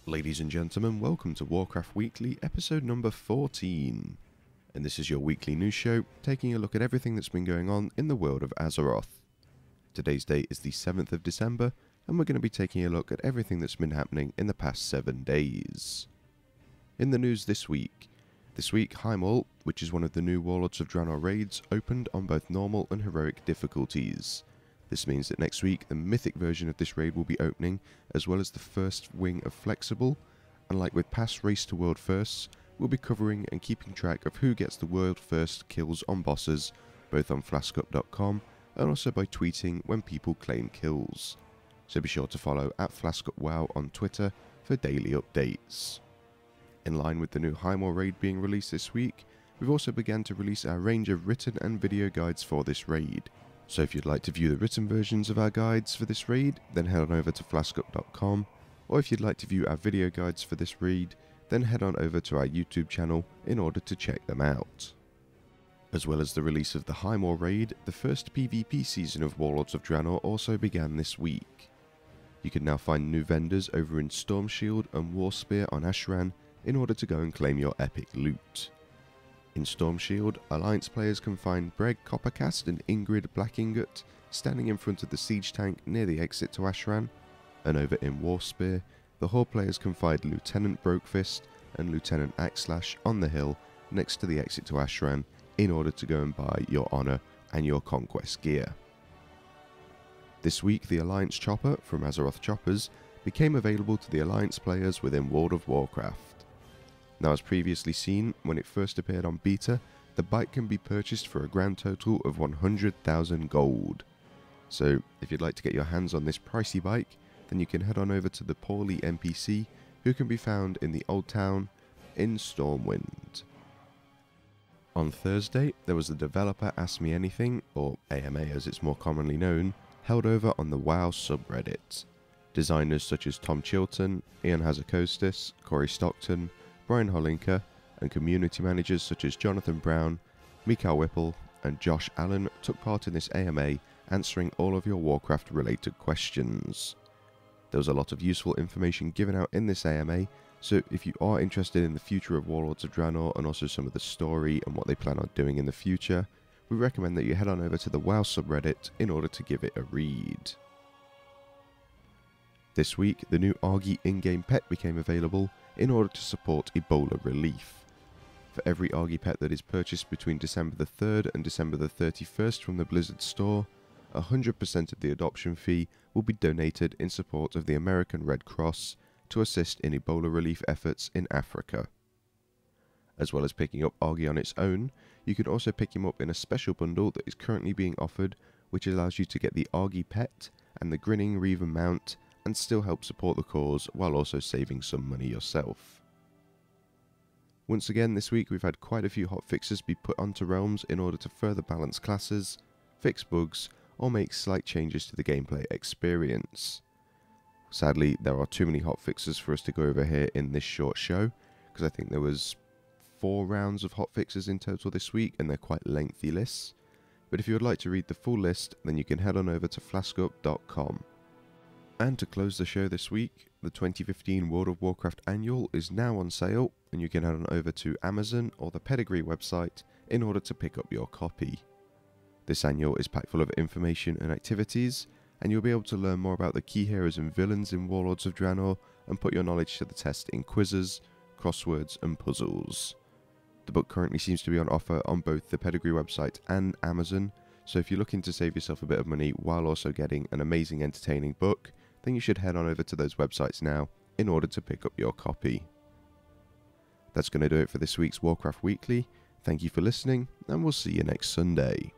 Ladies and gentlemen, welcome to Warcraft Weekly, episode number 14. And this is your weekly news show, taking a look at everything that's been going on in the world of Azeroth. Today's date is the 7th of December, and we're going to be taking a look at everything that's been happening in the past 7 days. In the news this week, Highmaul, which is one of the new Warlords of Draenor raids, opened on both normal and heroic difficulties. This means that next week the mythic version of this raid will be opening, as well as the first wing of flexible, and like with past race to world firsts, we'll be covering and keeping track of who gets the world first kills on bosses, both on flaskup.com and also by tweeting when people claim kills. So be sure to follow @FlaskUpWow on Twitter for daily updates. In line with the new Highmaul raid being released this week, we've also begun to release our range of written and video guides for this raid. So if you'd like to view the written versions of our guides for this raid, then head on over to flaskup.com, or if you'd like to view our video guides for this raid, then head on over to our YouTube channel in order to check them out. As well as the release of the Highmaul raid, the first PvP season of Warlords of Draenor also began this week. You can now find new vendors over in Stormshield and Warspear on Ashran in order to go and claim your epic loot. In Stormshield, Alliance players can find Breg Coppercast and Ingrid Blackingot standing in front of the siege tank near the exit to Ashran, and over in Warspear, the Horde players can find Lieutenant Brokefist and Lieutenant Axelash on the hill next to the exit to Ashran in order to go and buy your Honour and your Conquest gear. This week, the Alliance Chopper from Azeroth Choppers became available to the Alliance players within World of Warcraft. Now, as previously seen, when it first appeared on beta, the bike can be purchased for a grand total of 100,000 gold. So, if you'd like to get your hands on this pricey bike, then you can head on over to the Poorly NPC, who can be found in the Old Town in Stormwind. On Thursday, there was the Developer Ask Me Anything, or AMA as it's more commonly known, held over on the WoW subreddit. Designers such as Tom Chilton, Ian Hazakostas, Corey Stockton, Brian Holinka, and community managers such as Jonathan Brown, Mikael Whipple, and Josh Allen took part in this AMA, answering all of your Warcraft related questions. There was a lot of useful information given out in this AMA, so if you are interested in the future of Warlords of Draenor and also some of the story and what they plan on doing in the future, we recommend that you head on over to the WoW subreddit in order to give it a read. This week, the new Argy Ingame Pet became available in order to support Ebola relief. For every Argy Pet that is purchased between December the 3rd and December the 31st from the Blizzard store, 100% of the adoption fee will be donated in support of the American Red Cross to assist in Ebola relief efforts in Africa. As well as picking up Argy on its own, you can also pick him up in a special bundle that is currently being offered, which allows you to get the Argy Pet and the Grinning Reaver mount and still help support the cause while also saving some money yourself. Once again this week we've had quite a few hotfixes be put onto realms in order to further balance classes, fix bugs, or make slight changes to the gameplay experience. Sadly, there are too many hotfixes for us to go over here in this short show, because I think there was 4 rounds of hotfixes in total this week, and they're quite lengthy lists. But if you would like to read the full list, then you can head on over to flaskup.com. And to close the show this week, the 2015 World of Warcraft Annual is now on sale, and you can head on over to Amazon or the Pedigree website in order to pick up your copy. This annual is packed full of information and activities, and you'll be able to learn more about the key heroes and villains in Warlords of Draenor and put your knowledge to the test in quizzes, crosswords and puzzles. The book currently seems to be on offer on both the Pedigree website and Amazon, so if you're looking to save yourself a bit of money while also getting an amazing entertaining book, then you should head on over to those websites now in order to pick up your copy. That's going to do it for this week's Warcraft Weekly. Thank you for listening, and we'll see you next Sunday.